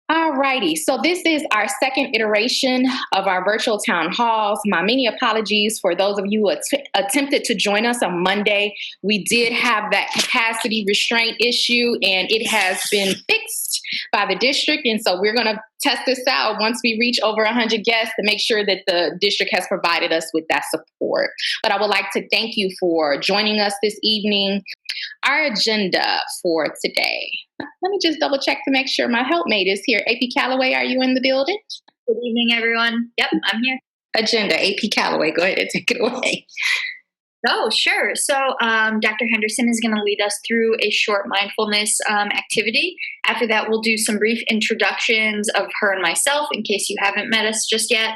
All righty. So this is our second iteration of our virtual town halls. My many apologies for those of you who attempted to join us on Monday. We did have that capacity restraint issue, and it has been fixed by the district. And so we're going to test this out once we reach over 100 guests to make sure that the district has provided us with that support. But I would like to thank you for joining us this evening. Our agenda for today. Let me just double check to make sure my helpmate is here. AP Calloway, are you in the building? Good evening, everyone. Yep, I'm here. Agenda, AP Calloway, go ahead and take it away. Oh, sure. So Dr. Henderson is going to lead us through a short mindfulness activity. After that, we'll do some brief introductions of her and myself in case you haven't met us just yet.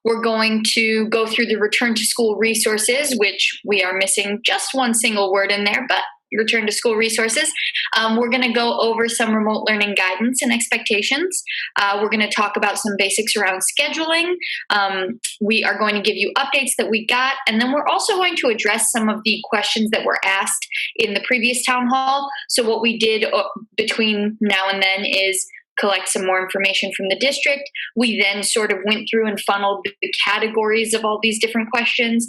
We're going to go through the return to school resources, which we are missing just one single word in there, but return to school resources. We're going to go over some remote learning guidance and expectations. We're going to talk about some basics around scheduling. We are going to give you updates that we got, and then we're also going to address some of the questions that were asked in the previous town hall. So what we did between now and then is collect some more information from the district. We then sort of went through and funneled the categories of all these different questions,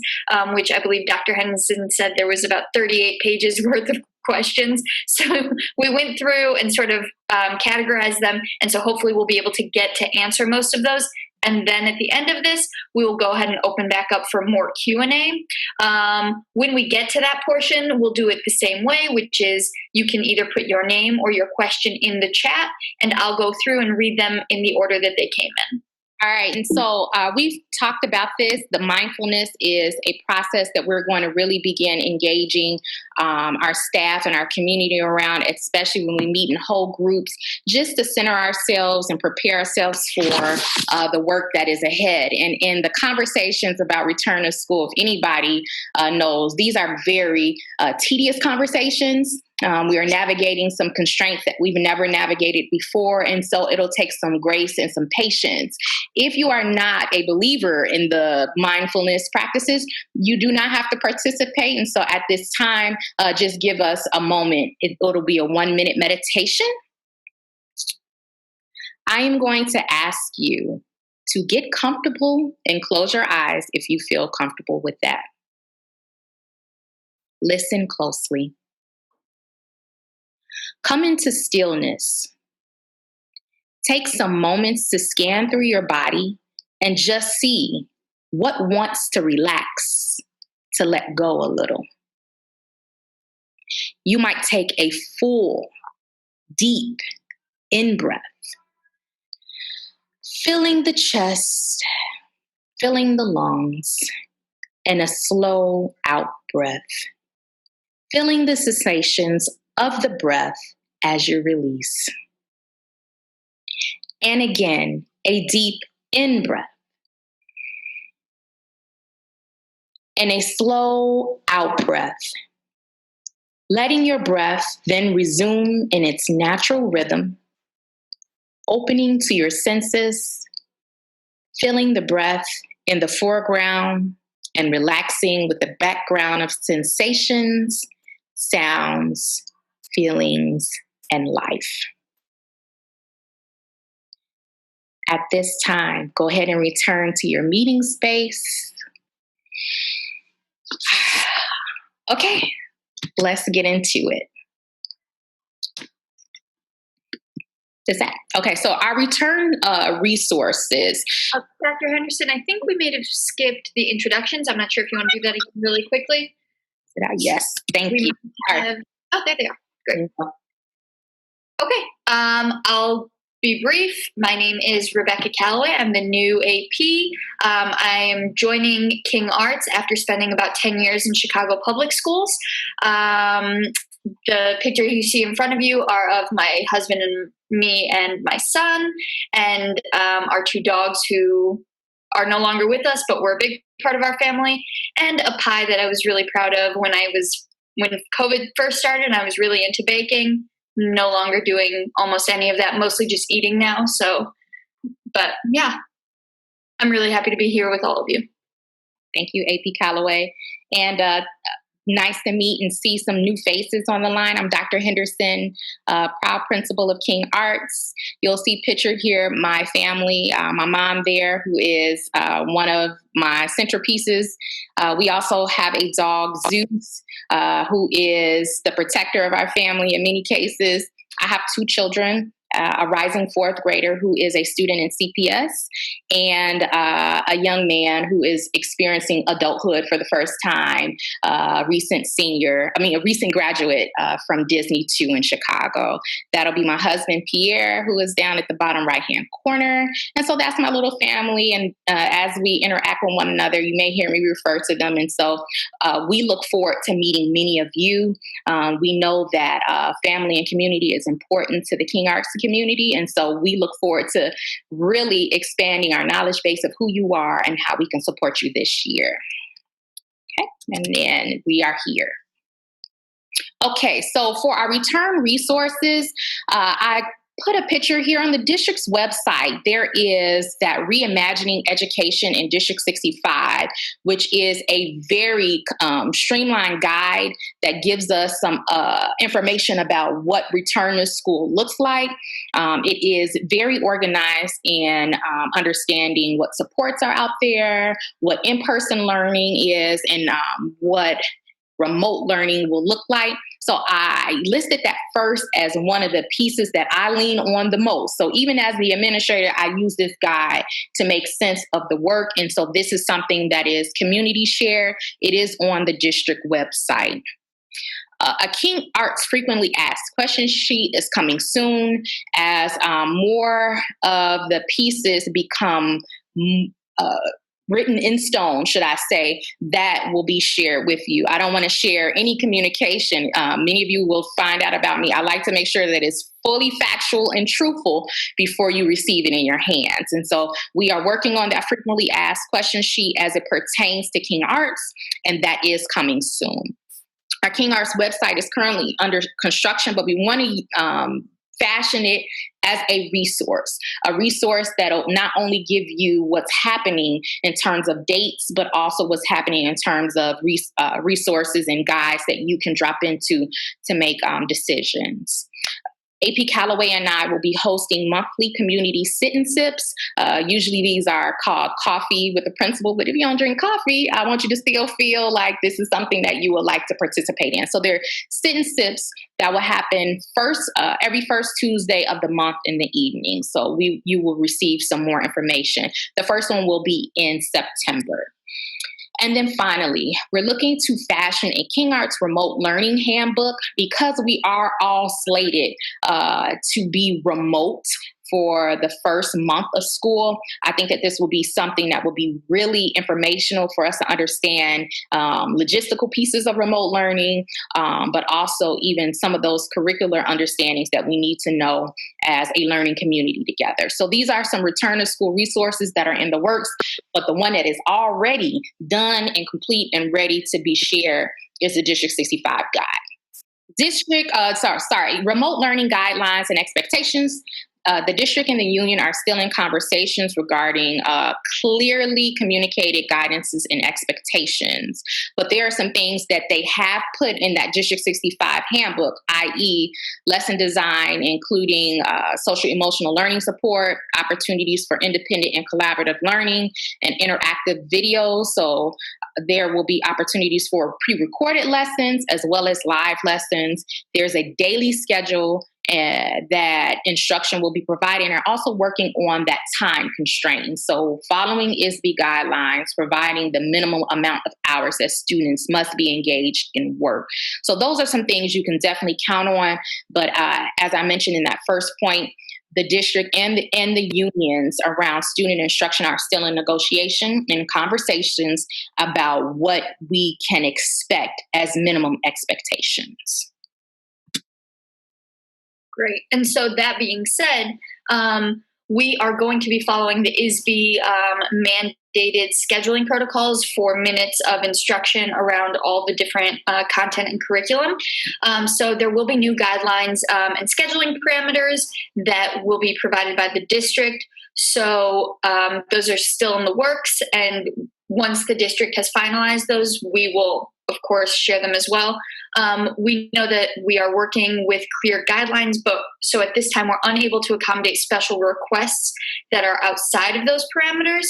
which I believe Dr. Henderson said there was about 38 pages worth of questions. So we went through and sort of categorized them. And so hopefully we'll be able to get to answer most of those. And then at the end of this, we will go ahead and open back up for more Q&A. When we get to that portion, we'll do it the same way, which is you can either put your name or your question in the chat, and I'll go through and read them in the order that they came in. All right. And so we've talked about this. The mindfulness is a process that we're going to really begin engaging our staff and our community around, especially when we meet in whole groups, just to center ourselves and prepare ourselves for the work that is ahead. And in the conversations about return to school, if anybody knows, these are very tedious conversations. We are navigating some constraints that we've never navigated before. And so it'll take some grace and some patience. If you are not a believer in the mindfulness practices, you do not have to participate. And so at this time, just give us a moment. It'll be a 1-minute meditation. I am going to ask you to get comfortable and close your eyes if you feel comfortable with that. Listen closely. Come into stillness. Take some moments to scan through your body and just see what wants to relax, to let go a little. You might take a full, deep in-breath, filling the chest, filling the lungs, and a slow out-breath, feeling the sensations of the breath as you release. And again, a deep in-breath and a slow out-breath, letting your breath then resume in its natural rhythm, opening to your senses, feeling the breath in the foreground and relaxing with the background of sensations, sounds, feelings, and life. At this time, go ahead and return to your meeting space. Okay, let's get into it. Okay, so our return resources. Dr. Henderson, I think we may have skipped the introductions. I'm not sure if you want to do that again really quickly. Yes, thank you. Oh, there they are. Great. Okay, I'll be brief. My name is Rebecca Calloway. I'm the new AP. I am joining King Arts after spending about 10 years in Chicago public schools. The picture you see in front of you are of my husband and me and my son, and our 2 dogs who are no longer with us, but were a big part of our family, and a pie that I was really proud of when COVID first started and I was really into baking. No longer doing almost any of that, mostly just eating now. So, but yeah, I'm really happy to be here with all of you. Thank you, AP Calloway. And nice to meet and see some new faces on the line. I'm Dr. Henderson, proud principal of King Arts. You'll see pictured here my family, my mom there, who is one of my centerpieces. We also have a dog, Zeus, who is the protector of our family in many cases. I have two children, a rising fourth grader who is a student in CPS, and a young man who is experiencing adulthood for the first time, a recent graduate from Disney 2 in Chicago. That'll be my husband, Pierre, who is down at the bottom right-hand corner. And so that's my little family. And as we interact with one another, you may hear me refer to them. And so we look forward to meeting many of you. We know that family and community is important to the King Arts community. And so we look forward to really expanding our knowledge base of who you are and how we can support you this year. Okay, and then we are here. Okay, so for our return resources, I put a picture here on the district's website. There is that Reimagining Education in District 65, which is a very streamlined guide that gives us some information about what return to school looks like. It is very organized in understanding what supports are out there, what in-person learning is, and what remote learning will look like. So I listed that first as one of the pieces that I lean on the most. So even as the administrator, I use this guide to make sense of the work. And so this is something that is community shared. It is on the district website. A King Arts frequently asked question sheet is coming soon as more of the pieces become written in stone, should I say, that will be shared with you. I don't want to share any communication. Many of you will find out about me. I like to make sure that it's fully factual and truthful before you receive it in your hands. And so we are working on that frequently asked question sheet as it pertains to King Arts, and that is coming soon. Our King Arts website is currently under construction, but we want to fashion it as a resource that'll not only give you what's happening in terms of dates, but also what's happening in terms of resources and guides that you can drop into to make decisions. AP Callaway and I will be hosting monthly community sit and sips. Usually these are called coffee with the principal, but if you don't drink coffee, I want you to still feel like this is something that you would like to participate in. So they're sit and sips that will happen every first Tuesday of the month in the evening. So you will receive some more information. The first one will be in September. And then finally, we're looking to fashion a King Arts remote learning handbook because we are all slated to be remote for the first month of school. I think that this will be something that will be really informational for us to understand logistical pieces of remote learning, but also even some of those curricular understandings that we need to know as a learning community together. So these are some return to school resources that are in the works, but the one that is already done and complete and ready to be shared is the District 65 guide. Remote learning guidelines and expectations. The district and the union are still in conversations regarding clearly communicated guidances and expectations. But there are some things that they have put in that District 65 handbook, i.e. lesson design, including social emotional learning support, opportunities for independent and collaborative learning, and interactive videos. So there will be opportunities for pre-recorded lessons as well as live lessons. There's a daily schedule that instruction will be provided, and are also working on that time constraint. So following ISB guidelines, providing the minimum amount of hours that students must be engaged in work. So those are some things you can definitely count on. But as I mentioned in that first point, the district and the unions around student instruction are still in negotiation and conversations about what we can expect as minimum expectations. Great. And so that being said, we are going to be following the ISB mandated scheduling protocols for minutes of instruction around all the different content and curriculum. So there will be new guidelines and scheduling parameters that will be provided by the district. So those are still in the works. And once the district has finalized those, we will of course, share them as well. We know that we are working with clear guidelines, but so at this time, we're unable to accommodate special requests that are outside of those parameters.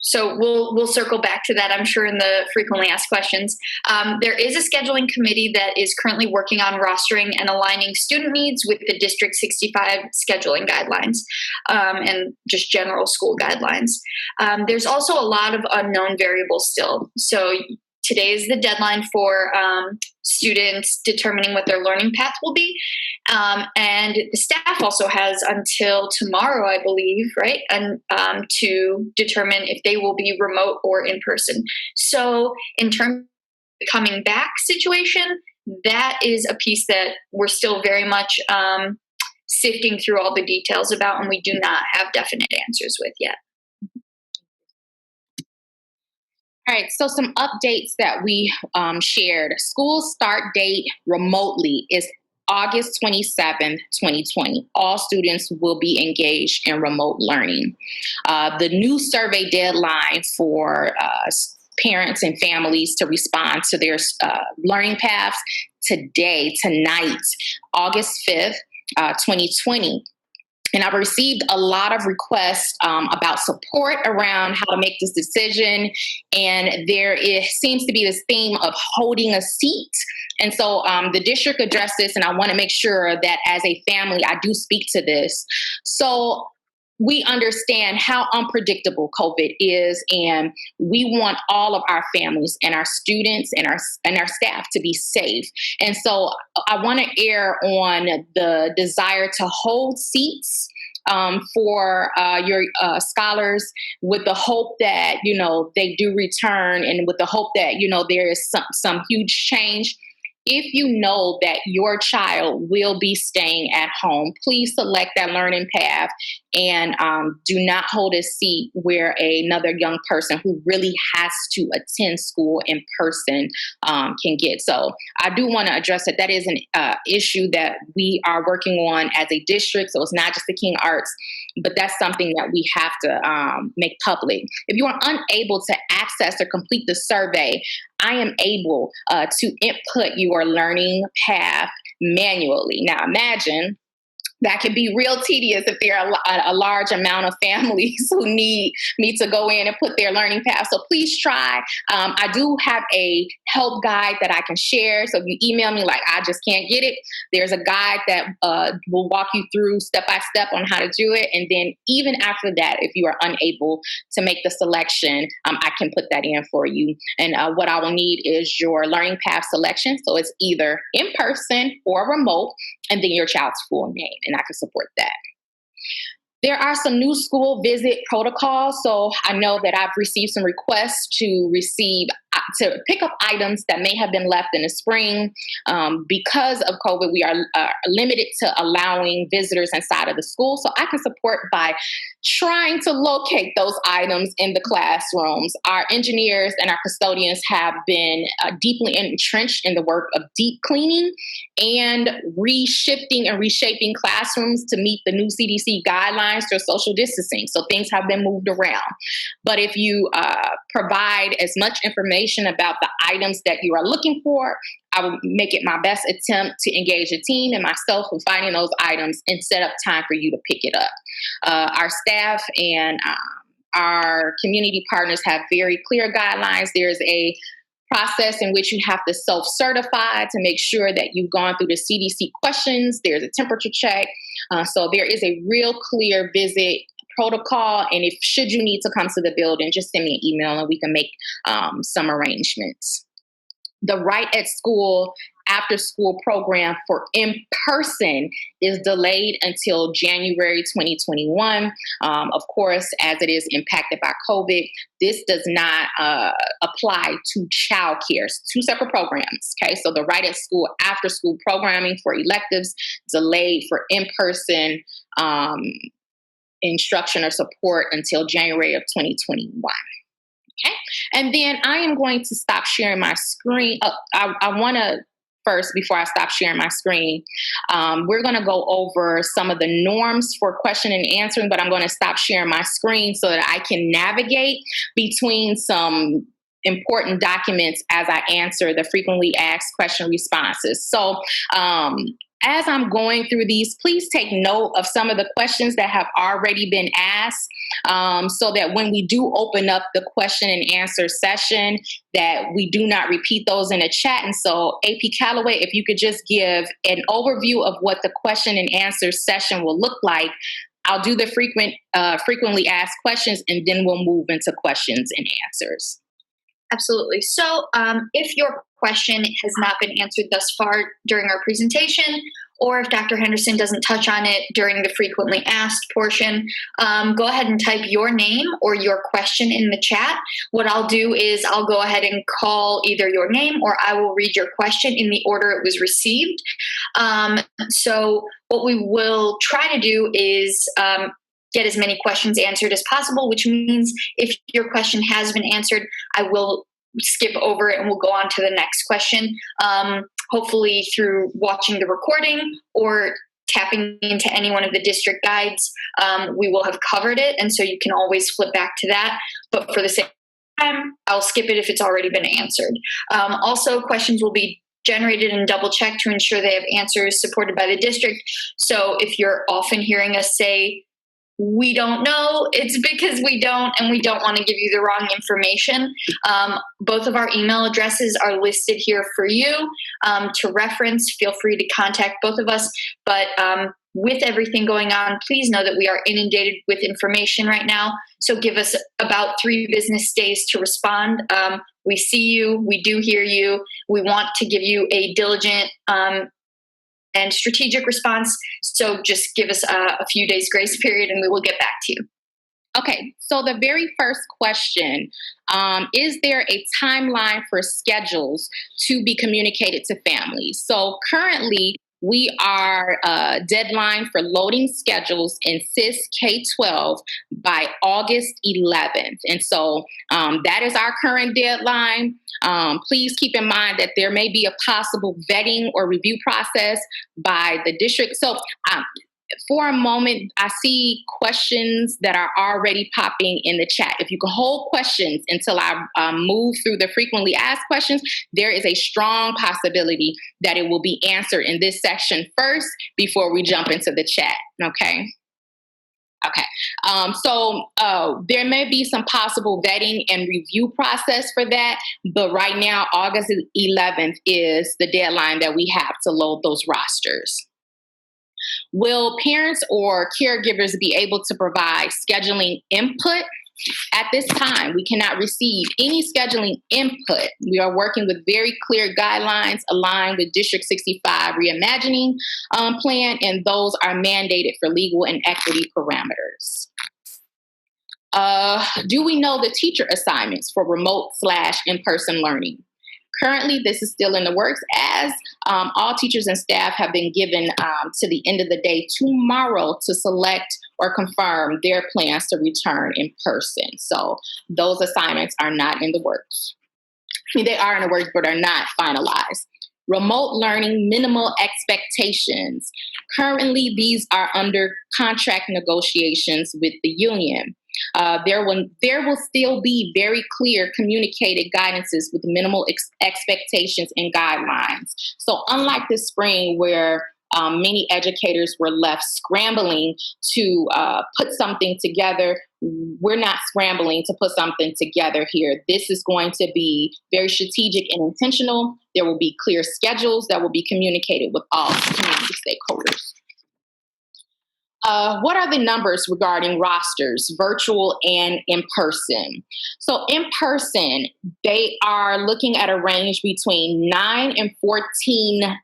So we'll circle back to that, I'm sure, in the frequently asked questions. There is a scheduling committee that is currently working on rostering and aligning student needs with the District 65 scheduling guidelines, and just general school guidelines. There's also a lot of unknown variables still. So today is the deadline for students determining what their learning path will be. And the staff also has until tomorrow, I believe, right, and to determine if they will be remote or in person. So in terms of the coming back situation, that is a piece that we're still very much sifting through all the details about, and we do not have definite answers with yet. All right, so some updates that we shared. School start date remotely is August 27th, 2020. All students will be engaged in remote learning. The new survey deadline for parents and families to respond to their learning paths tonight, August 5th, 2020. And I've received a lot of requests about support around how to make this decision. And seems to be this theme of holding a seat. And so the district addressed this, and I want to make sure that as a family, I do speak to this. So we understand how unpredictable COVID is, and we want all of our families and our students and our staff to be safe. And so I want to err on the desire to hold seats for your scholars, with the hope that they do return, and with the hope that there is some huge change. If you know that your child will be staying at home, please select that learning path and do not hold a seat where another young person who really has to attend school in person can get. So I do want to address that. That is an issue that we are working on as a district. So it's not just the King Arts, but that's something that we have to make public. If you are unable to access or complete the survey, I am able to input your learning path manually. Now, imagine that can be real tedious if there are a large amount of families who need me to go in and put their learning path. So please try. I do have a help guide that I can share. So if you email me like, I just can't get it, there's a guide that will walk you through step by step on how to do it. And then even after that, if you are unable to make the selection, I can put that in for you. And what I will need is your learning path selection. So it's either in person or remote, and then your child's full name, and I can support that. There are some new school visit protocols. So I know that I've received some requests to pick up items that may have been left in the spring. Because of COVID, we are limited to allowing visitors inside of the school. So I can support by trying to locate those items in the classrooms. Our engineers and our custodians have been deeply entrenched in the work of deep cleaning and reshifting and reshaping classrooms to meet the new CDC guidelines for social distancing. So things have been moved around. But if you provide as much information about the items that you are looking for, I will make it my best attempt to engage a team and myself in finding those items and set up time for you to pick it up. Our staff and our community partners have very clear guidelines. There's a process in which you have to self-certify to make sure that you've gone through the CDC questions. There's a temperature check. So there is a real clear visit protocol. And should you need to come to the building, just send me an email and we can make some arrangements. The Right at School after school program for in-person is delayed until January 2021. Of course, as it is impacted by COVID, this does not apply to childcare. It's two separate programs. Okay, so the Right at School after school programming for electives delayed for in-person instruction or support until January of 2021. Okay, and then I am going to stop sharing my screen. I want to first, before I stop sharing my screen, we're going to go over some of the norms for question and answering, but I'm going to stop sharing my screen so that I can navigate between some important documents as I answer the frequently asked question responses. So, as I'm going through these, please take note of some of the questions that have already been asked, so that when we do open up the question and answer session, that we do not repeat those in the chat. And so, AP Calloway, if you could just give an overview of what the question and answer session will look like. I'll do the frequently asked questions, and then we'll move into questions and answers. Absolutely. So if your question has not been answered thus far during our presentation, or if Dr. Henderson doesn't touch on it during the frequently asked portion, go ahead and type your name or your question in the chat. What I'll do is I'll go ahead and call either your name, or I will read your question in the order it was received. So what we will try to do is get as many questions answered as possible, which means if your question has been answered, I will skip over it and we'll go on to the next question. Hopefully through watching the recording or tapping into any one of the district guides, we will have covered it. And so you can always flip back to that. But for the same time, I'll skip it if it's already been answered. Also, questions will be generated and double checked to ensure they have answers supported by the district. So if you're often hearing us say, we don't know, it's because we don't, and we don't want to give you the wrong information. Both of our email addresses are listed here for you to reference. Feel free to contact both of us. But with everything going on, please know that we are inundated with information right now. So give us about 3 business days to respond. We see you. We do hear you. We want to give you a diligent and strategic response. So just give us a few days grace period and we will get back to you. Okay, so the very first question, is there a timeline for schedules to be communicated to families? So currently, we are deadline for loading schedules in CIS K-12 by August 11th. And so that is our current deadline. Please keep in mind that there may be a possible vetting or review process by the district. So for a moment, I see questions that are already popping in the chat. If you can hold questions until I move through the frequently asked questions, there is a strong possibility that it will be answered in this section first before we jump into the chat. Okay. So there may be some possible vetting and review process for that, but right now, August 11th is the deadline that we have to load those rosters. Will parents or caregivers be able to provide scheduling input? At this time, we cannot receive any scheduling input. We are working with very clear guidelines aligned with District 65 Reimagining Plan, and those are mandated for legal and equity parameters. Do we know the teacher assignments for remote/in-person learning? Currently, this is still in the works, as all teachers and staff have been given to the end of the day tomorrow to select or confirm their plans to return in person. So those assignments are not in the works. I mean, they are in the works, but are not finalized. Remote learning minimal expectations. Currently, these are under contract negotiations with the union. There will still be very clear communicated guidances with minimal expectations and guidelines. So unlike this spring where many educators were left scrambling to put something together, we're not scrambling to put something together here. This is going to be very strategic and intentional. There will be clear schedules that will be communicated with all community stakeholders. What are the numbers regarding rosters, virtual and in person? So in person, they are looking at a range between 9 and 14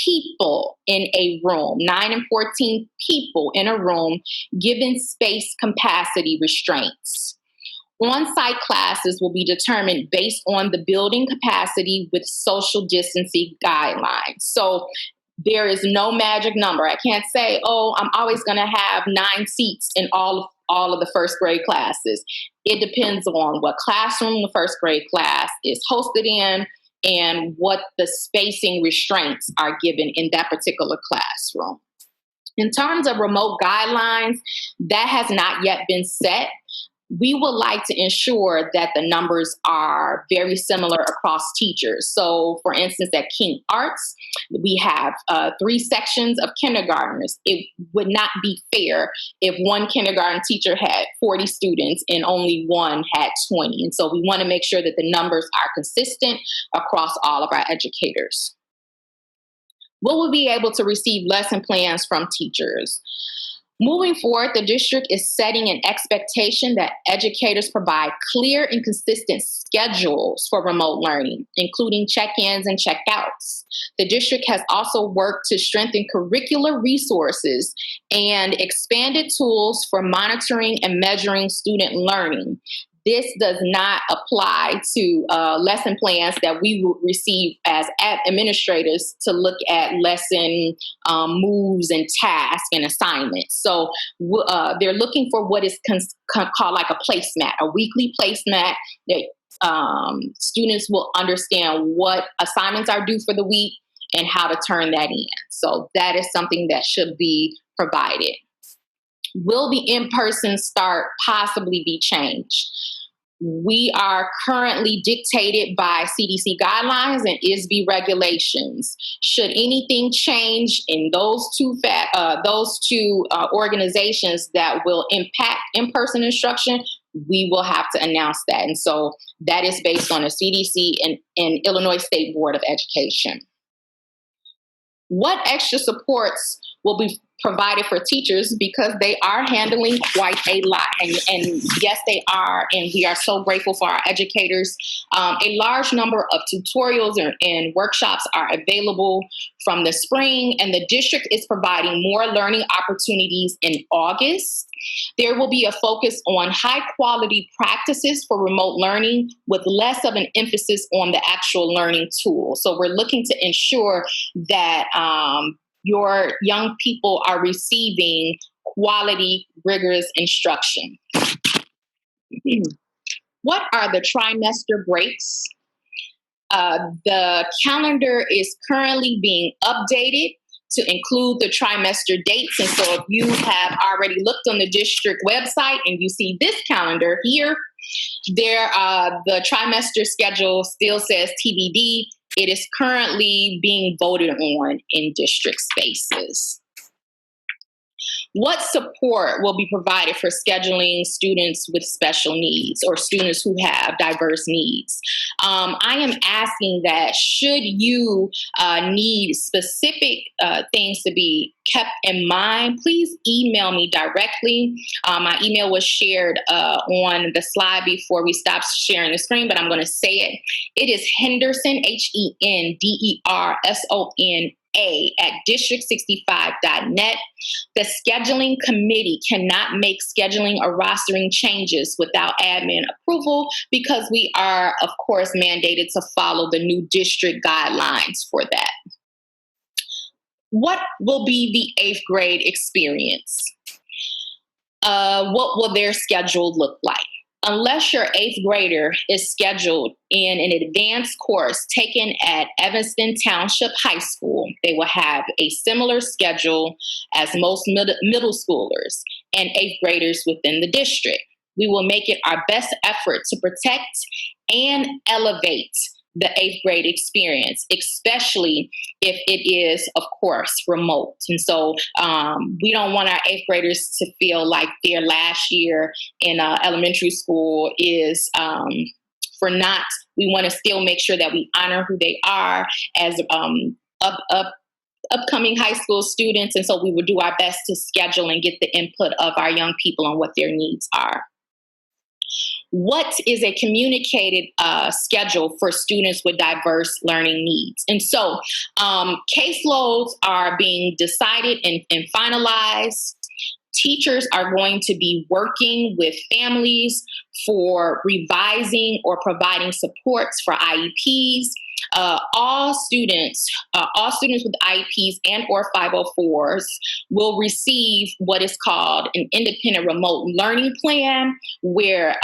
people in a room, 9 and 14 people in a room, given space capacity restraints. On-site classes will be determined based on the building capacity with social distancing guidelines. So there is no magic number. I can't say, oh, I'm always going to have 9 seats in all of the first grade classes. It depends on what classroom the first grade class is hosted in and what the spacing restraints are given in that particular classroom. In terms of remote guidelines, that has not yet been set. we would like to ensure that the numbers are very similar across teachers. So, for instance, at King Arts, we have 3 sections of kindergartners. It would not be fair if one kindergarten teacher had 40 students and only one had 20. And so we want to make sure that the numbers are consistent across all of our educators. Will we be able to receive lesson plans from teachers? Moving forward, the district is setting an expectation that educators provide clear and consistent schedules for remote learning, including check-ins and check-outs. The district has also worked to strengthen curricular resources and expanded tools for monitoring and measuring student learning. This does not apply to lesson plans that we will receive as administrators to look at lesson moves and tasks and assignments. So they're looking for what is called like a placemat, a weekly placemat that students will understand what assignments are due for the week and how to turn that in. So that is something that should be provided. Will the in-person start possibly be changed? We are currently dictated by CDC guidelines and ISB regulations. Should anything change in those two organizations that will impact in-person instruction, we will have to announce that. And so that is based on the CDC and Illinois State Board of Education. What extra supports will be provided for teachers, because they are handling quite a lot. And yes, they are. And we are so grateful for our educators. A large number of tutorials and workshops are available from the spring, and the district is providing more learning opportunities in August. There will be a focus on high quality practices for remote learning with less of an emphasis on the actual learning tool. So we're looking to ensure that your young people are receiving quality, rigorous instruction. What are the trimester breaks? The calendar is currently being updated to include the trimester dates. And so if you have already looked on the district website and you see this calendar here, the trimester schedule still says TBD. It is currently being voted on in district spaces. What support will be provided for scheduling students with special needs or students who have diverse needs? I am asking that should you need specific things to be kept in mind, please email me directly. My email was shared on the slide before we stopped sharing the screen, but I'm going to say it. It is Henderson, HENDERSON at district65.net. The scheduling committee cannot make scheduling or rostering changes without admin approval because we are, of course, mandated to follow the new district guidelines for that. What will be the 8th grade experience? What will their schedule look like? Unless your 8th grader is scheduled in an advanced course taken at Evanston Township High School, they will have a similar schedule as most middle schoolers and 8th graders within the district. We will make it our best effort to protect and elevate the 8th grade experience, especially if it is, of course, remote. And so we don't want our 8th graders to feel like their last year in elementary school is for naught. We want to still make sure that we honor who they are as upcoming high school students. And so we will do our best to schedule and get the input of our young people on what their needs are. What is a communicated schedule for students with diverse learning needs? And so caseloads are being decided and finalized. Teachers are going to be working with families for revising or providing supports for IEPs. All students with IEPs and or 504s will receive what is called an independent remote learning plan, where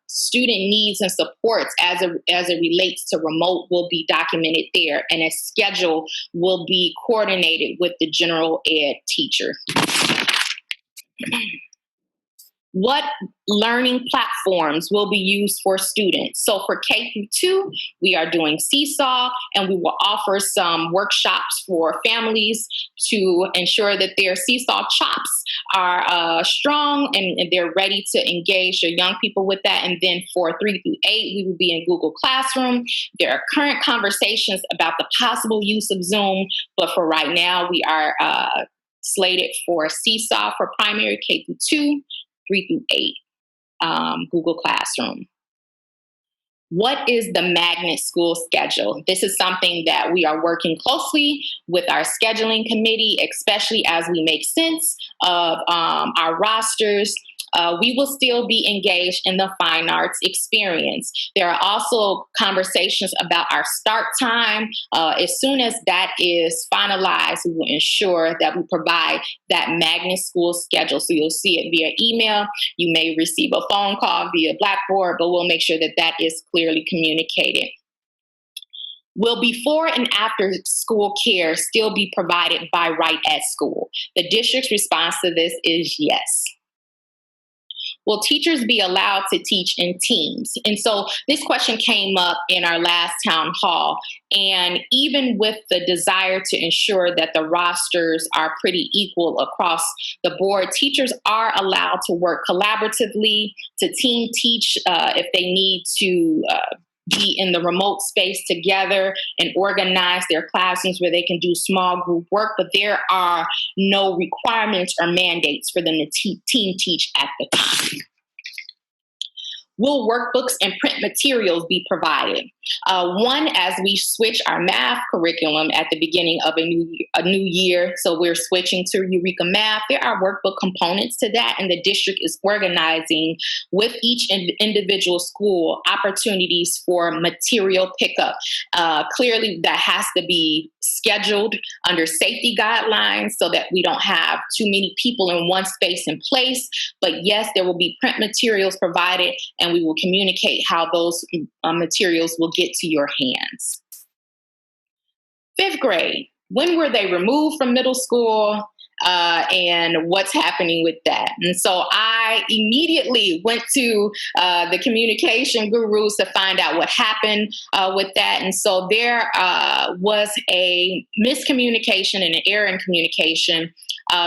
student needs and supports as it relates to remote will be documented there, and a schedule will be coordinated with the general ed teacher. What learning platforms will be used for students? So for K through 2, we are doing Seesaw, and we will offer some workshops for families to ensure that their Seesaw chops are strong and they're ready to engage their young people with that. And then for 3 through 8, we will be in Google Classroom. There are current conversations about the possible use of Zoom, but for right now, we are slated for Seesaw for primary K through 2, 3 through 8, Google Classroom. What is the magnet school schedule? This is something that we are working closely with our scheduling committee, especially as we make sense of our rosters. We will still be engaged in the fine arts experience. There are also conversations about our start time. As soon as that is finalized, we will ensure that we provide that magnet school schedule. So you'll see it via email. You may receive a phone call via Blackboard, but we'll make sure that that is clearly communicated. Will before and after school care still be provided by right at school? The district's response to this is yes. Will teachers be allowed to teach in teams? And so this question came up in our last town hall. And even with the desire to ensure that the rosters are pretty equal across the board, teachers are allowed to work collaboratively, to team teach if they need to be in the remote space together and organize their classrooms where they can do small group work, but there are no requirements or mandates for them to team teach at the time. Will workbooks and print materials be provided? One, as we switch our math curriculum at the beginning of a new year, so we're switching to Eureka Math, there are workbook components to that, and the district is organizing with each individual school opportunities for material pickup. Clearly, that has to be scheduled under safety guidelines so that we don't have too many people in one space and place. But yes, there will be print materials provided, and we will communicate how those materials will get to your hands. 5th grade, when were they removed from middle school? And what's happening with that? And so I immediately went to the communication gurus to find out what happened with that. And so there was a miscommunication and an error in communication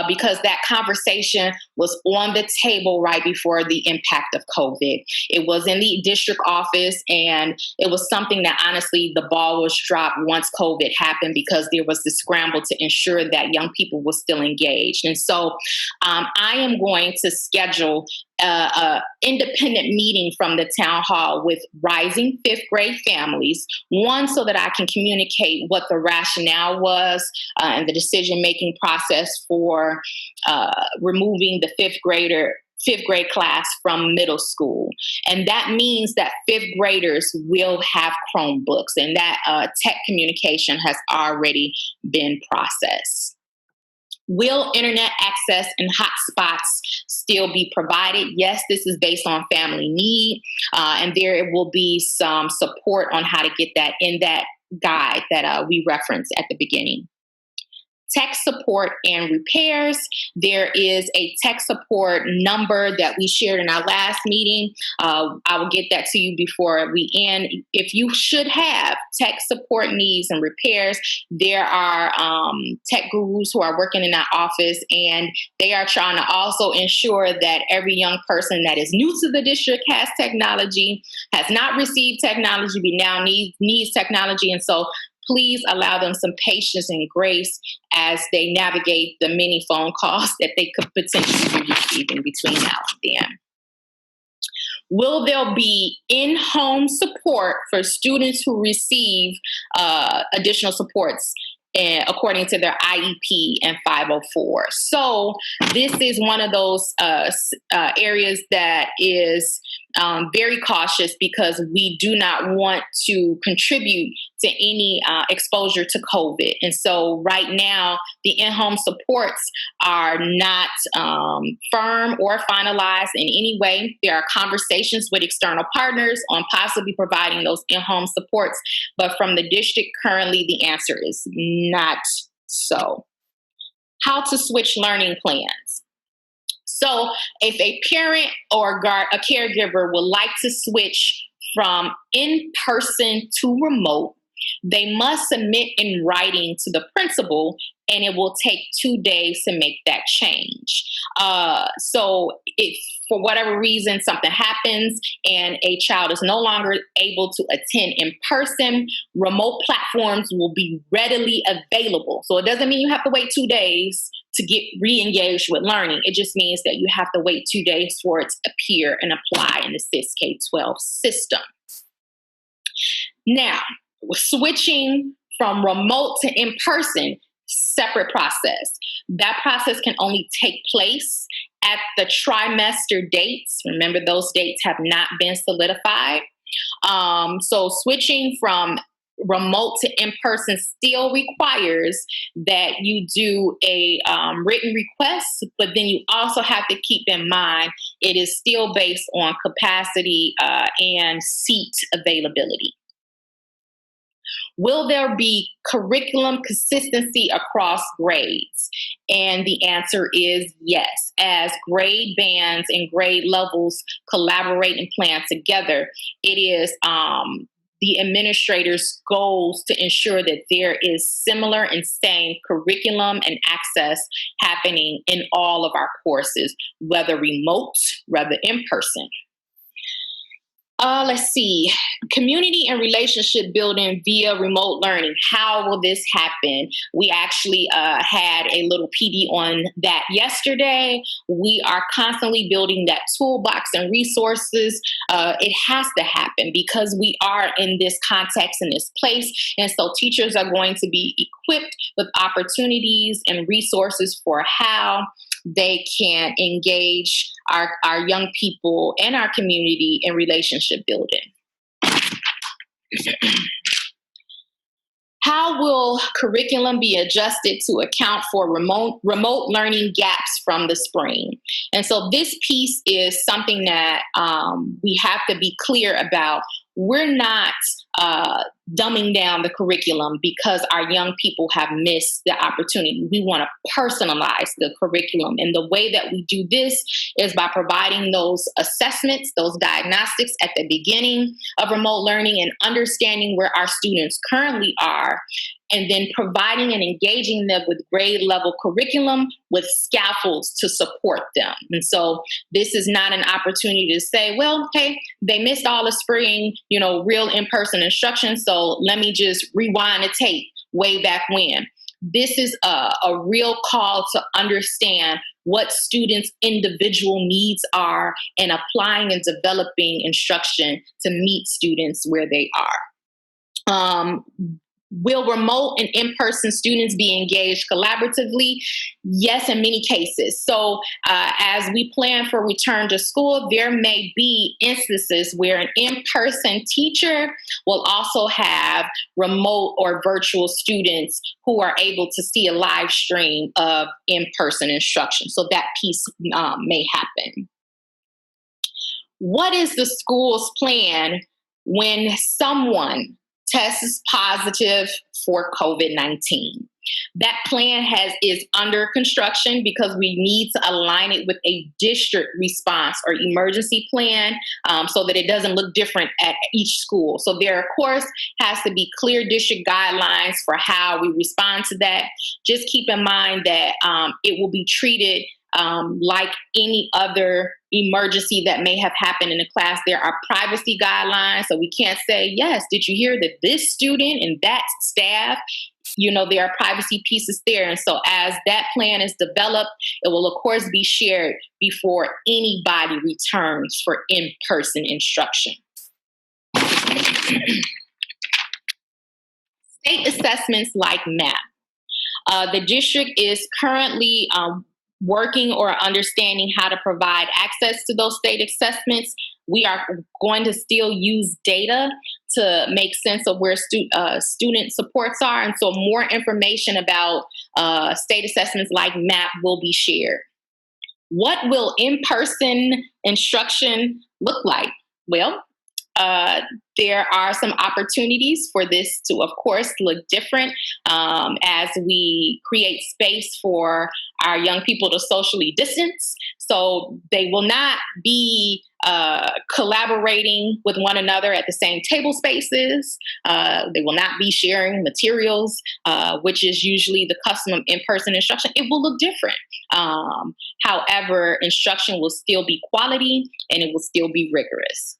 because that conversation was on the table right before the impact of COVID. It was in the district office, and it was something that honestly the ball was dropped once COVID happened because there was this scramble to ensure that young people were still engaged. And so I am going to schedule an independent meeting from the town hall with rising 5th grade families, one, so that I can communicate what the rationale was and the decision-making process for removing the 5th grade class from middle school. And that means that 5th graders will have Chromebooks, and that tech communication has already been processed. Will internet access and hotspots still be provided? Yes, this is based on family need, and there will be some support on how to get that in that guide that we referenced at the beginning. Tech support and repairs. There is a tech support number that we shared in our last meeting. I will get that to you before we end. If you should have tech support needs and repairs, there are tech gurus who are working in our office, and they are trying to also ensure that every young person that is new to the district has technology, has not received technology, but now needs technology. And so please allow them some patience and grace as they navigate the many phone calls that they could potentially be receiving between now and then. Will there be in-home support for students who receive additional supports according to their IEP and 504? So this is one of those areas that is very cautious because we do not want to contribute to any exposure to COVID. And so right now, the in-home supports are not firm or finalized in any way. There are conversations with external partners on possibly providing those in-home supports, but from the district currently, the answer is not so. How to switch learning plans. So if a parent or a caregiver would like to switch from in-person to remote, they must submit in writing to the principal, and it will take 2 days to make that change. So if for whatever reason something happens and a child is no longer able to attend in person, remote platforms will be readily available. So it doesn't mean you have to wait 2 days to get re-engaged with learning. It just means that you have to wait 2 days for it to appear and apply in the SIS K-12 system. Now, switching from remote to in-person, separate process. That process can only take place at the trimester dates. Remember, those dates have not been solidified. So switching from remote to in-person still requires that you do a written request, but then you also have to keep in mind it is still based on capacity and seat availability. Will there be curriculum consistency across grades? And the answer is yes. As grade bands and grade levels collaborate and plan together, it is the administrator's goals to ensure that there is similar and same curriculum and access happening in all of our courses, whether remote, whether in person. Let's see, community and relationship building via remote learning. How will this happen? We actually had a little PD on that yesterday. We are constantly building that toolbox and resources. It has to happen because we are in this context, in this place. And so teachers are going to be equipped with opportunities and resources for how they can engage our young people and our community in relationship building. How will curriculum be adjusted to account for remote learning gaps from the spring? And so this piece is something that we have to be clear about. We're not dumbing down the curriculum because our young people have missed the opportunity. We want to personalize the curriculum. And the way that we do this is by providing those assessments, those diagnostics at the beginning of remote learning and understanding where our students currently are, and then providing and engaging them with grade level curriculum with scaffolds to support them. And so this is not an opportunity to say, well, okay, they missed all the spring, real in-person instruction, so let me just rewind the tape way back when. This is a real call to understand what students' individual needs are and applying and developing instruction to meet students where they are. Will remote and in-person students be engaged collaboratively? Yes, in many cases. So as we plan for return to school, there may be instances where an in-person teacher will also have remote or virtual students who are able to see a live stream of in-person instruction. So that piece may happen. What is the school's plan when someone tests positive for COVID-19? That plan is under construction because we need to align it with a district response or emergency plan so that it doesn't look different at each school. So there, of course, has to be clear district guidelines for how we respond to that. Just keep in mind that it will be treated like any other emergency that may have happened in the class. There are privacy guidelines, so we can't say, yes, did you hear that this student and that staff, there are privacy pieces there. And so as that plan is developed, it will, of course, be shared before anybody returns for in-person instruction. State assessments like MAP. The district is currently working or understanding how to provide access to those state assessments. We are going to still use data to make sense of where student supports are. And so more information about state assessments like MAP will be shared. What will in-person instruction look like? Well, There are some opportunities for this to, of course, look different as we create space for our young people to socially distance. So they will not be collaborating with one another at the same table spaces. They will not be sharing materials, which is usually the custom of in person instruction. It will look different. However, instruction will still be quality and it will still be rigorous.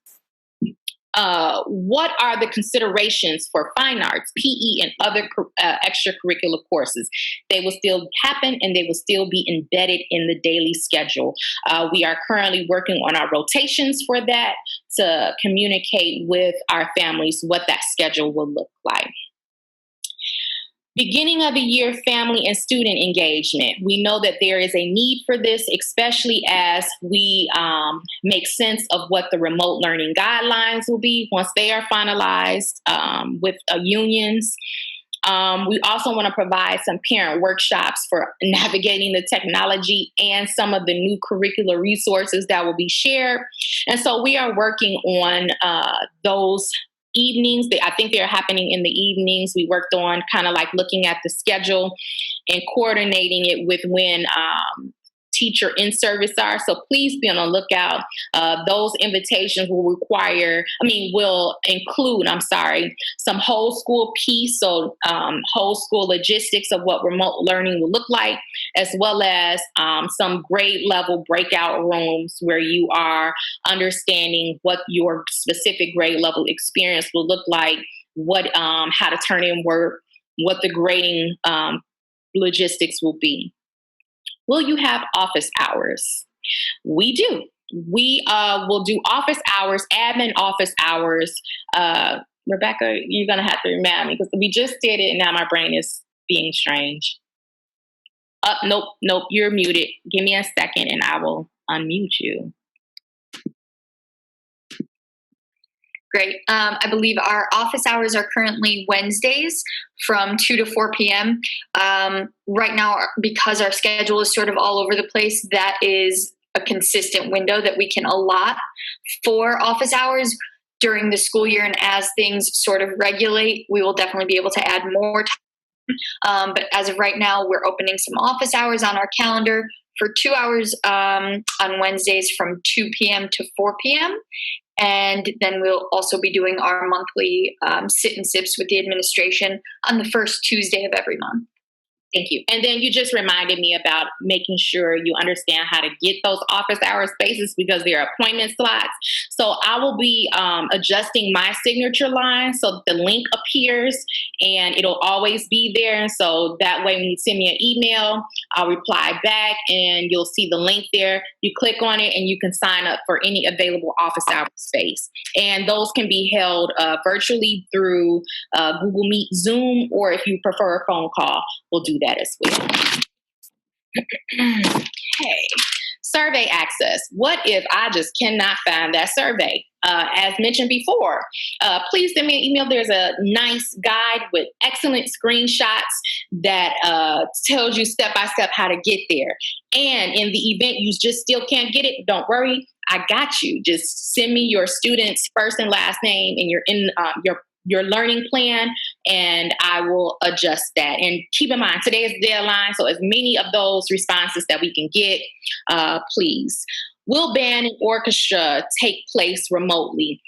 What are the considerations for fine arts, PE, and other extracurricular courses? They will still happen and they will still be embedded in the daily schedule. We are currently working on our rotations for that to communicate with our families what that schedule will look like. Beginning of the year family and student engagement. We know that there is a need for this, especially as we make sense of what the remote learning guidelines will be once they are finalized with unions. We also want to provide some parent workshops for navigating the technology and some of the new curricular resources that will be shared. And so we are working on those evenings. I think they're happening in the evenings. We worked on kind of like looking at the schedule and coordinating it with when teacher in service are. So please be on the lookout. Those invitations will include, some whole school piece. So whole school logistics of what remote learning will look like, as well as some grade level breakout rooms where you are understanding what your specific grade level experience will look like, how to turn in work, what the grading logistics will be. Will you have office hours? We do. We will do office hours, admin office hours. Rebecca, you're going to have to remind me because we just did it and now my brain is being strange. Nope, you're muted. Give me a second and I will unmute you. Great. I believe our office hours are currently Wednesdays from 2 to 4 p.m. Right now, because our schedule is sort of all over the place, that is a consistent window that we can allot for office hours during the school year. And as things sort of regulate, we will definitely be able to add more time. But as of right now, we're opening some office hours on our calendar for 2 hours on Wednesdays from 2 p.m. to 4 p.m. And then we'll also be doing our monthly sit and sips with the administration on the first Tuesday of every month. Thank you. And then you just reminded me about making sure you understand how to get those office hour spaces because there are appointment slots. So I will be adjusting my signature line so the link appears and it'll always be there. And so that way when you send me an email, I'll reply back and you'll see the link there. You click on it and you can sign up for any available office hour space. And those can be held virtually through Google Meet, Zoom, or if you prefer a phone call, we'll do that as well. Okay. Survey access. What if I just cannot find that survey? As mentioned before, please send me an email. There's a nice guide with excellent screenshots that tells you step by step how to get there. And in the event you just still can't get it, don't worry. I got you. Just send me your student's first and last name and your learning plan, and I will adjust that. And keep in mind, today is deadline, so as many of those responses that we can get, please. Will band and orchestra take place remotely?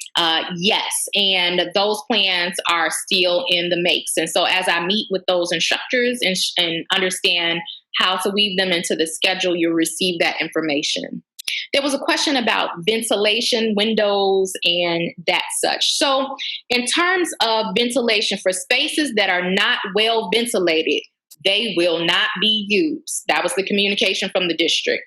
Yes, and those plans are still in the makes. And so as I meet with those instructors and understand how to weave them into the schedule, you'll receive that information. There was a question about ventilation, windows, and that such. So in terms of ventilation, for spaces that are not well ventilated, they will not be used. That was the communication from the district.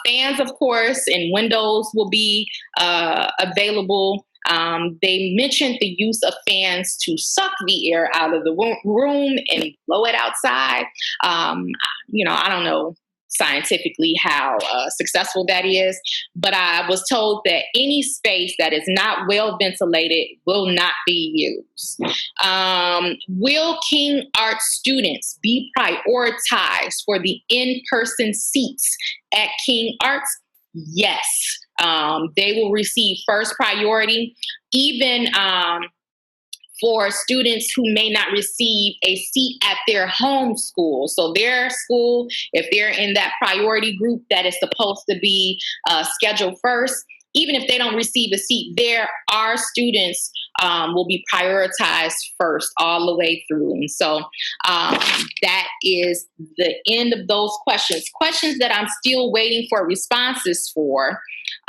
Fans, of course, and windows will be available. They mentioned the use of fans to suck the air out of the room and blow it outside. I don't know scientifically how successful that is, but I was told that any space that is not well ventilated will not be used. Will King Arts students be prioritized for the in-person seats at King Arts? Yes, they will receive first priority, even for students who may not receive a seat at their home school. So their school, if they're in that priority group that is supposed to be scheduled first, even if they don't receive a seat there, our students will be prioritized first all the way through. And so that is the end of those questions. Questions that I'm still waiting for responses for.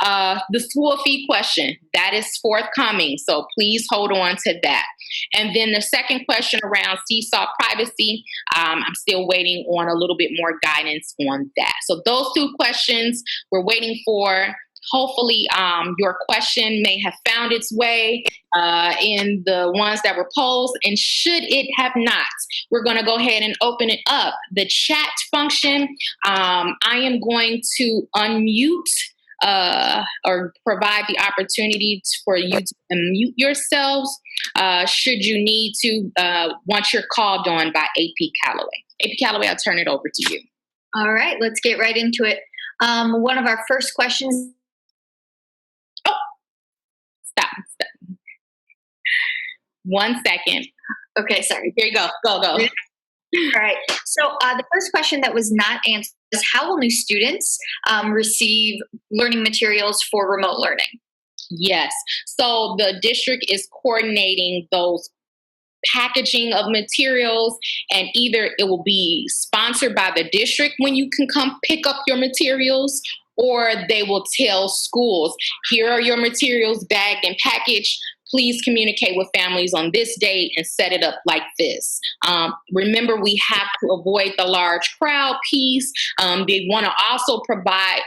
The school fee question, that is forthcoming. So please hold on to that. And then the second question around seesaw privacy, I'm still waiting on a little bit more guidance on that. So those two questions we're waiting for. Hopefully, your question may have found its way in the ones that were posed. And should it have not, we're going to go ahead and open it up. The chat function, I am going to unmute or provide the opportunity for you to unmute yourselves should you need to once you're called on by AP Calloway. AP Calloway, I'll turn it over to you. All right, let's get right into it. One of our first questions. Stop. 1 second. Okay, sorry. Here you go. Go. All right. So the first question that was not answered is, how will new students receive learning materials for remote learning? Yes. So the district is coordinating those packaging of materials, and either it will be sponsored by the district when you can come pick up your materials, or they will tell schools, here are your materials bagged and packaged. Please communicate with families on this date and set it up like this. Remember, we have to avoid the large crowd piece. They want to also provide,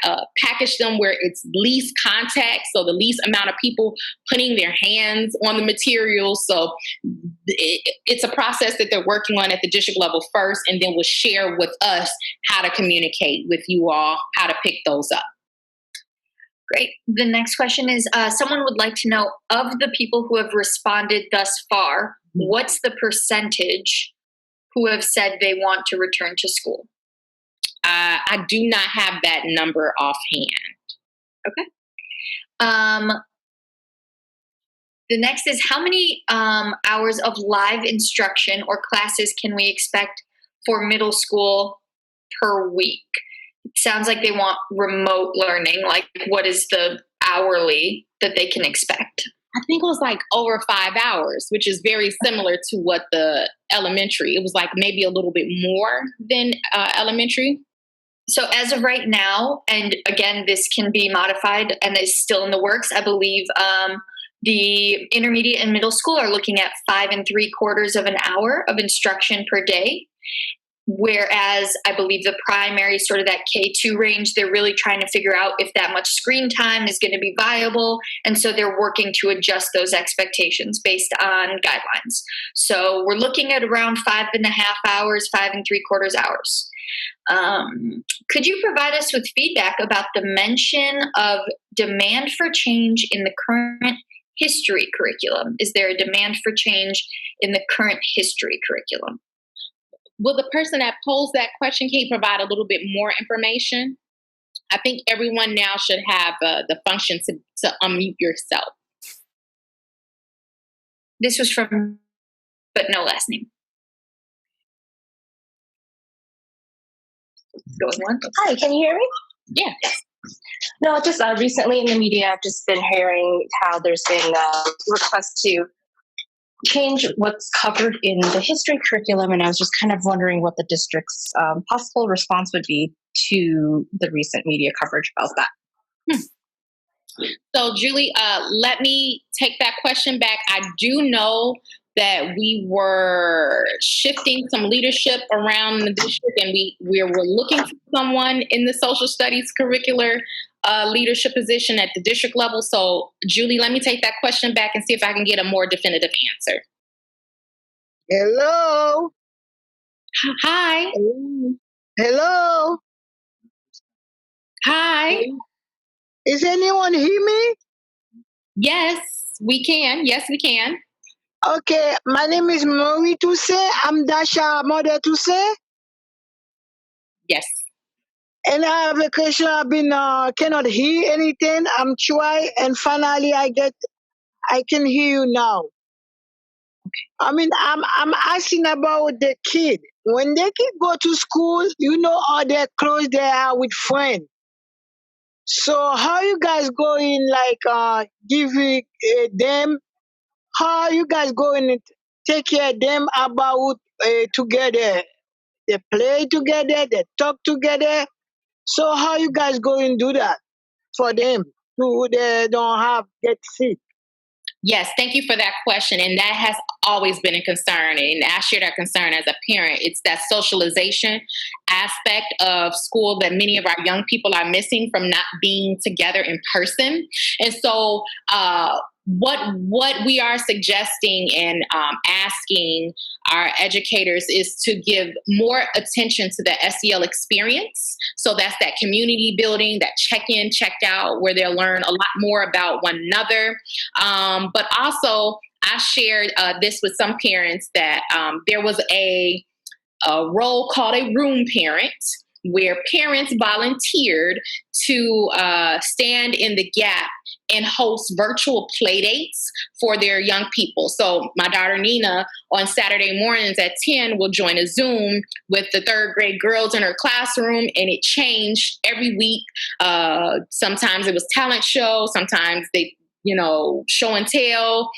package them where it's least contact, so the least amount of people putting their hands on the materials. So it's a process that they're working on at the district level first, and then will share with us how to communicate with you all, how to pick those up. Great. The next question is, someone would like to know, of the people who have responded thus far, what's the percentage who have said they want to return to school? I do not have that number offhand. Okay. The next is, how many hours of live instruction or classes can we expect for middle school per week? It sounds like they want remote learning. Like, what is the hourly that they can expect? I think it was like over 5 hours, which is very similar to what the elementary, it was like maybe a little bit more than elementary. So as of right now, and again, this can be modified and is still in the works, I believe the intermediate and middle school are looking at 5 3/4 of an hour of instruction per day. Whereas I believe the primary, sort of that K2 range, they're really trying to figure out if that much screen time is going to be viable. And so they're working to adjust those expectations based on guidelines. So we're looking at around 5.5 hours, 5 3/4 hours. Could you provide us with feedback about the mention of demand for change in the current history curriculum? Is there a demand for change in the current history curriculum? Will the person that posed that question, can you provide a little bit more information? I think everyone now should have the function to unmute yourself. This was from, but no last name. Going once. Hi, can you hear me? Yeah. No, just recently in the media, I've just been hearing how there's been requests to change what's covered in the history curriculum, and I was just kind of wondering what the district's possible response would be to the recent media coverage about that. So, Julie, let me take that question back. I do know that we were shifting some leadership around the district, and we were looking for someone in the social studies curricular leadership position at the district level. So, Julie, let me take that question back and see if I can get a more definitive answer. Hello. Hi. Hello. Hi. Is anyone hear me? Yes, we can. Yes, we can. Okay, my name is Marie Toussaint. I'm Dasha Mother Toussaint. Yes. And I have a question. I've been cannot hear anything. I'm trying, and finally I can hear you now. I mean, I'm asking about the kid. When the kid go to school, you know all their clothes they are with friends. So how you guys going like giving them? How you guys going to take care of them about together? They play together, they talk together. So how you guys going to do that for them who they don't have get sick? Yes, thank you for that question. And that has always been a concern. And I share that concern as a parent. It's that socialization aspect of school that many of our young people are missing from not being together in person. And so, what we are suggesting and asking our educators is to give more attention to the SEL experience. So that's that community building, that check in, checked out, where they'll learn a lot more about one another. But also, I shared this with some parents that there was a role called a room parent, where parents volunteered to stand in the gap and host virtual play dates for their young people. So my daughter Nina on Saturday mornings at 10 will join a Zoom with the third grade girls in her classroom, and it changed every week. Sometimes it was talent show, sometimes they show and tell.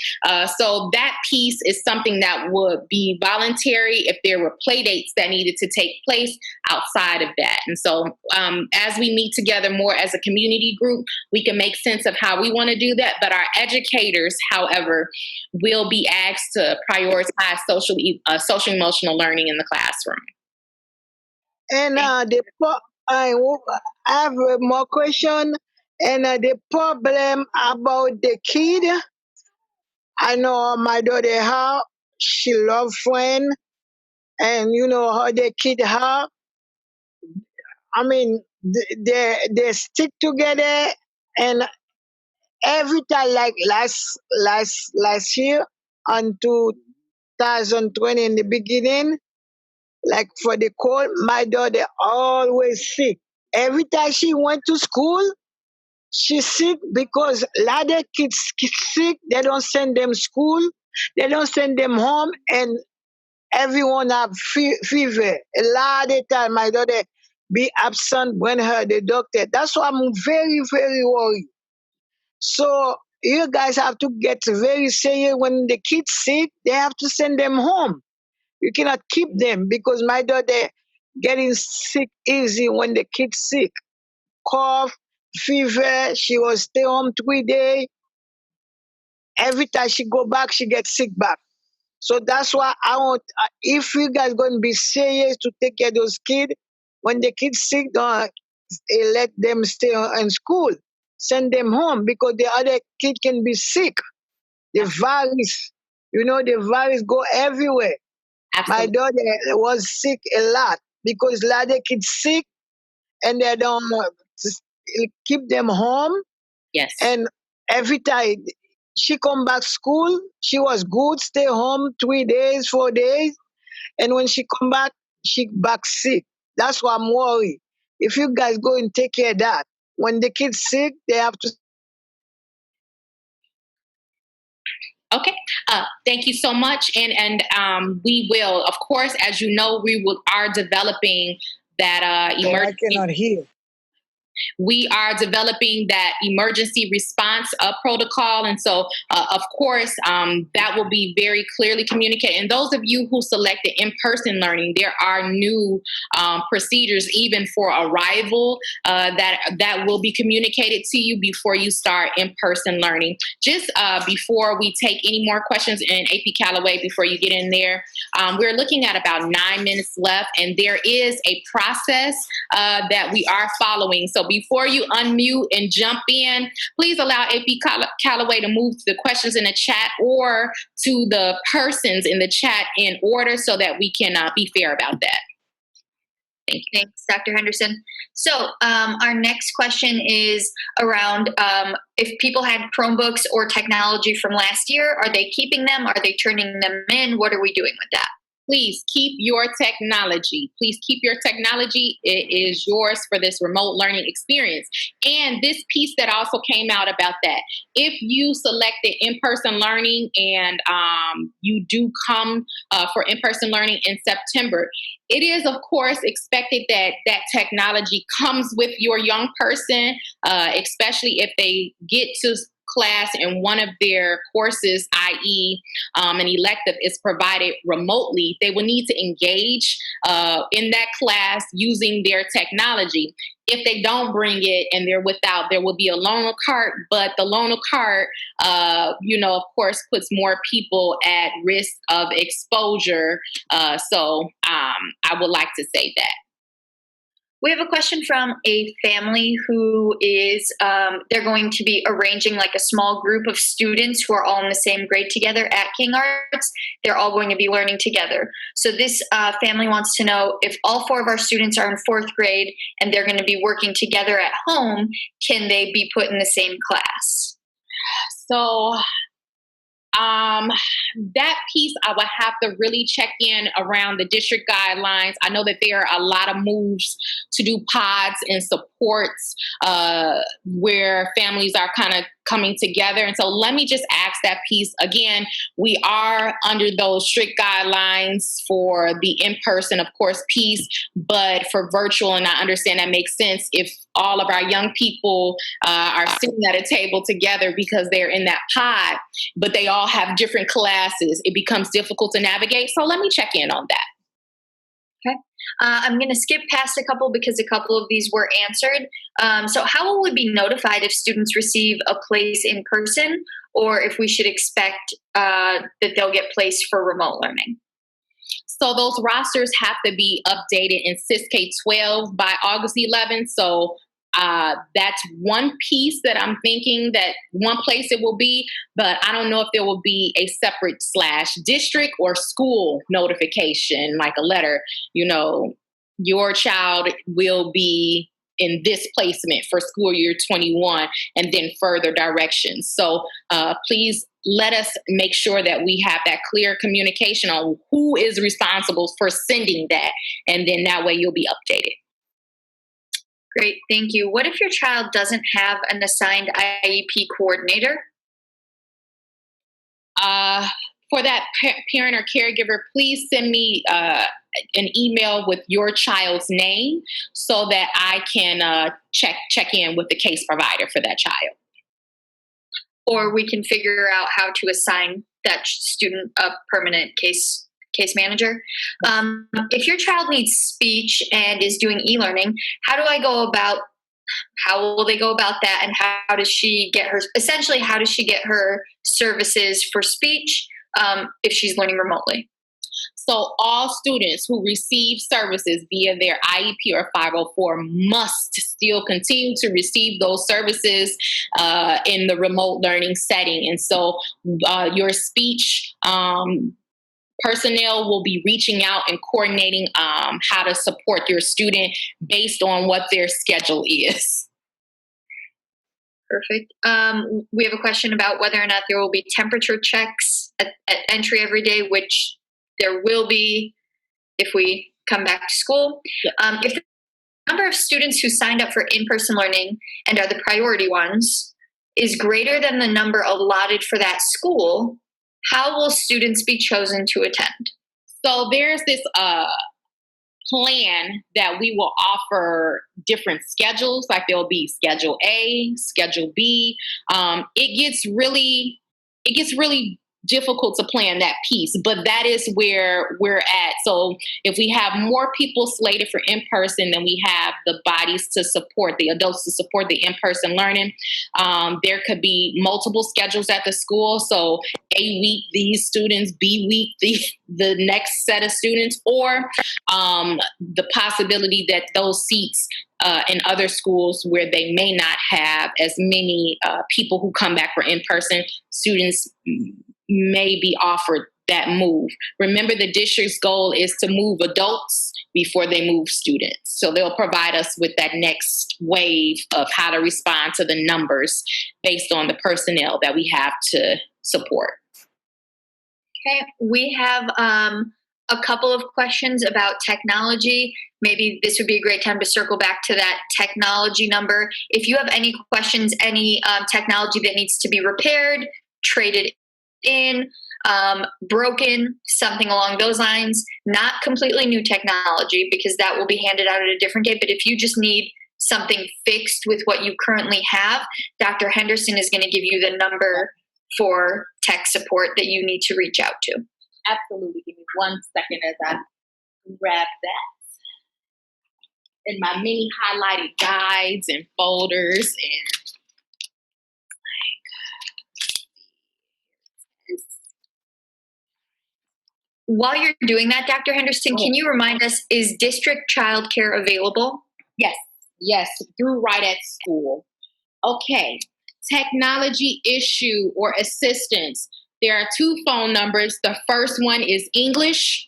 So that piece is something that would be voluntary if there were play dates that needed to take place outside of that. And so as we meet together more as a community group, we can make sense of how we want to do that. But our educators, however, will be asked to prioritize social emotional learning in the classroom. And I have more question. And the problem about the kid, I know my daughter how she love friend, and you know how the kid how. I mean, they stick together, and every time like last year on 2020 in the beginning, like for the cold, my daughter always sick. Every time she went to school, she's sick because a lot of kids sick. They don't send them school. They don't send them home, and everyone have fever. A lot of time, my daughter be absent, bring her the doctor. That's why I'm very, very worried. So you guys have to get very serious. When the kids sick, they have to send them home. You cannot keep them because my daughter getting sick easy when the kids sick. Cough, fever. She was stay home 3 days. Every time she go back, she gets sick back. So that's why I want. If you guys going to be serious to take care of those kids, when the kids sick, don't let them stay in school. Send them home because the other kid can be sick. The virus, the virus go everywhere. My Absolutely. daughter was sick a lot because a lot of kids sick and they don't keep them home. Yes. And every time she come back school, she was good, stay home 3 days, 4 days. And when she come back, she back sick. That's why I'm worried. If you guys go and take care of that, when the kids sick, they have to. Okay. Thank you so much. And we will, of course, as you know, are developing that Oh, I emergency. cannot hear. We are developing that emergency response protocol. And so, of course, that will be very clearly communicated. And those of you who selected in-person learning, there are new procedures even for arrival that will be communicated to you before you start in-person learning. Just before we take any more questions in AP Callaway, before you get in there, we're looking at about 9 minutes left, and there is a process that we are following. So before you unmute and jump in, please allow AP Callaway to move the questions in the chat or to the persons in the chat in order so that we can be fair about that. Thank you. Thanks, Dr. Henderson. So our next question is around if people had Chromebooks or technology from last year, are they keeping them? Are they turning them in? What are we doing with that? please keep your technology. Please keep your technology. It is yours for this remote learning experience. And this piece that also came out about that, if you selected in-person learning and you do come for in-person learning in September, it is, of course, expected that that technology comes with your young person, especially if they get to class and one of their courses, i.e., an elective, is provided remotely. They will need to engage in that class using their technology. If they don't bring it and they're without, there will be a loaner cart, but the loaner cart, of course, puts more people at risk of exposure. So I would like to say that. We have a question from a family who is, they're going to be arranging like a small group of students who are all in the same grade together at King Arts. They're all going to be learning together. So this family wants to know if all 4 of our students are in 4th grade and they're going to be working together at home, can they be put in the same class? So that piece, I would have to really check in around the district guidelines. I know that there are a lot of moves to do pods and supports where families are kind of coming together. And so let me just ask that piece again. We are under those strict guidelines for the in-person, of course, piece, but for virtual, and I understand that makes sense if all of our young people are sitting at a table together because they're in that pod, but they all have different classes. It becomes difficult to navigate. So let me check in on that. Okay. I'm going to skip past a couple because a couple of these were answered. So how will we be notified if students receive a place in person, or if we should expect that they'll get placed for remote learning? So those rosters have to be updated in SIS K-12 by August 11th. So that's one piece that I'm thinking that one place it will be, but I don't know if there will be a separate /district or school notification, like a letter, your child will be in this placement for school year 21, and then further directions. So please let us make sure that we have that clear communication on who is responsible for sending that, and then that way you'll be updated. Great, thank you. What if your child doesn't have an assigned IEP coordinator? For that parent or caregiver, please send me an email with your child's name so that I can check in with the case provider for that child. Or we can figure out how to assign that student a permanent case manager. If your child needs speech and is doing e-learning, how will they go about that, and how does she get her services for speech if she's learning remotely? So all students who receive services via their IEP or 504 must still continue to receive those services in the remote learning setting. And so your speech personnel will be reaching out and coordinating how to support your student based on what their schedule is. Perfect. We have a question about whether or not there will be temperature checks at entry every day, which there will be if we come back to school. If the number of students who signed up for in-person learning and are the priority ones is greater than the number allotted for that school, how will students be chosen to attend? So there's this plan that we will offer different schedules, like there'll be Schedule A, Schedule B. It gets really difficult to plan that piece, but that is where we're at. So if we have more people slated for in-person than we have the bodies to support, the adults to support the in-person learning, there could be multiple schedules at the school. So A week, these students, B week, the next set of students, or the possibility that those seats in other schools where they may not have as many people who come back for in-person, students may be offered that move. Remember, the district's goal is to move adults before they move students. So they'll provide us with that next wave of how to respond to the numbers based on the personnel that we have to support. Okay, we have a couple of questions about technology. Maybe this would be a great time to circle back to that technology number. If you have any questions, any technology that needs to be repaired, traded in, broken, something along those lines, not completely new technology, because that will be handed out at a different date. But if you just need something fixed with what you currently have, Dr. Henderson is going to give you the number for tech support that you need to reach out to. Absolutely. Give me 1 second as I grab that in my many highlighted guides and folders and While you're doing that, Dr. Henderson, can you remind us, is district childcare available? yes, through Right at School. Okay, technology issue or assistance. There are 2 phone numbers. The first one is English,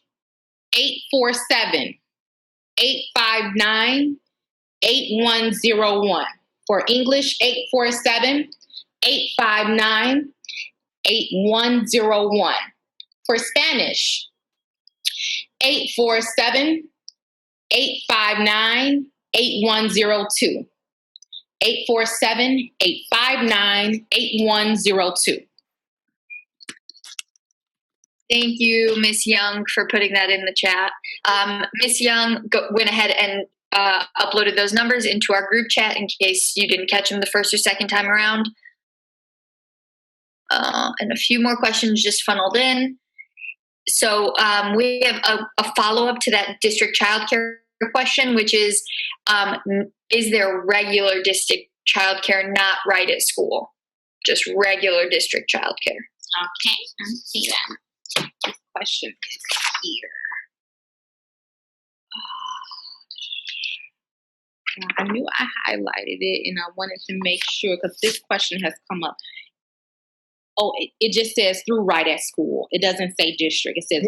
847-859-8101. For English, 847-859-8101. For Spanish, 847-859-8102. 847-859-8102. Thank you, Ms. Young, for putting that in the chat. Ms. Young went ahead and uploaded those numbers into our group chat in case you didn't catch them the first or second time around. And a few more questions just funneled in. So we have a follow-up to that district childcare question, which is there regular district childcare, not right at school? Just regular district childcare. Okay, let's see that. This question is here. I knew I highlighted it and I wanted to make sure because this question has come up. Oh, it just says through Right at School. It doesn't say district. It says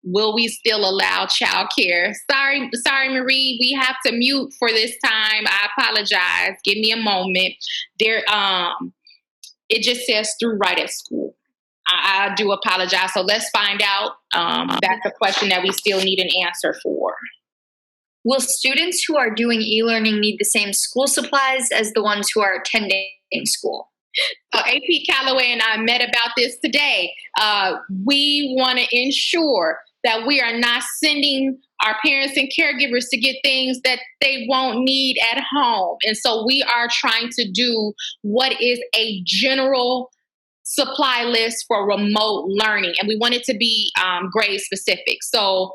will we still allow childcare? Sorry, Marie. We have to mute for this time. I apologize. Give me a moment. There, it just says through Right at School. I do apologize. So let's find out. That's a question that we still need an answer for. Will students who are doing e-learning need the same school supplies as the ones who are attending school? AP Calloway and I met about this today. We want to ensure that we are not sending our parents and caregivers to get things that they won't need at home. And so we are trying to do what is a general supply list for remote learning. And we want it to be grade specific. So,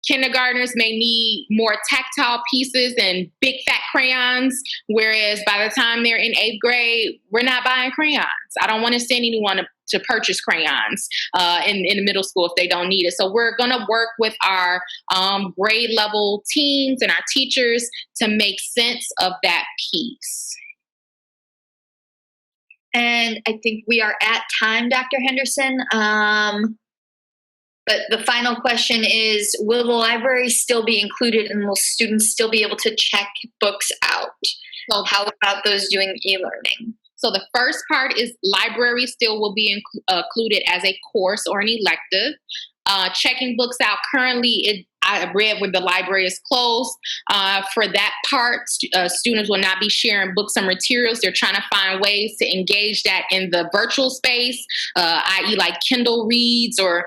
kindergartners may need more tactile pieces and big fat crayons, whereas by the time they're in 8th grade, we're not buying crayons. I don't want to send anyone to purchase crayons in the middle school if they don't need it. So we're going to work with our grade level teams and our teachers to make sense of that piece. And I think we are at time, Dr. Henderson. But the final question is, will the library still be included and will students still be able to check books out? So how about those doing e-learning? So the first part is library still will be included as a course or an elective. Checking books out currently, I read where the library is closed. For that part, students will not be sharing books and materials. They're trying to find ways to engage that in the virtual space, i.e. like Kindle Reads, or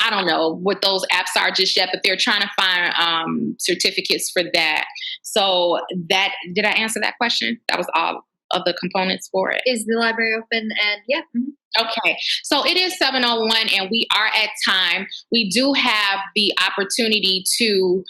I don't know what those apps are just yet, but they're trying to find certificates for that. So did I answer that question? That was all of the components for it. Is the library open? And yeah. Mm-hmm. Okay, so it is 7:01 and we are at time. We do have the opportunity to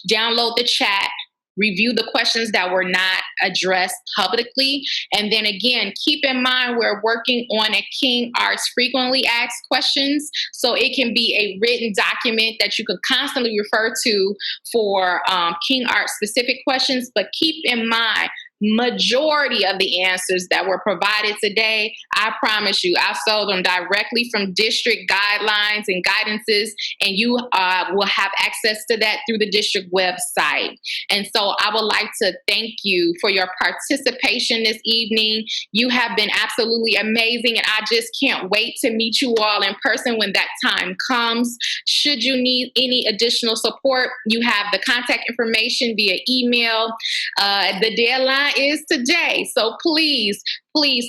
download the chat, review the questions that were not addressed publicly, and then again, keep in mind we're working on a King Arts frequently asked questions, so it can be a written document that you could constantly refer to for King Arts specific questions, but keep in mind, majority of the answers that were provided today, I promise you, I stole them directly from district guidelines and guidances, and you will have access to that through the district website. And so I would like to thank you for your participation this evening. You have been absolutely amazing, and I just can't wait to meet you all in person when that time comes. Should you need any additional support, you have the contact information via email. The deadline is today, so please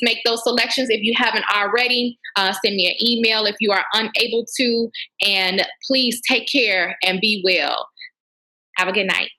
make those selections if you haven't already. Send me an email if you are unable to, and please take care and be well. Have a good night.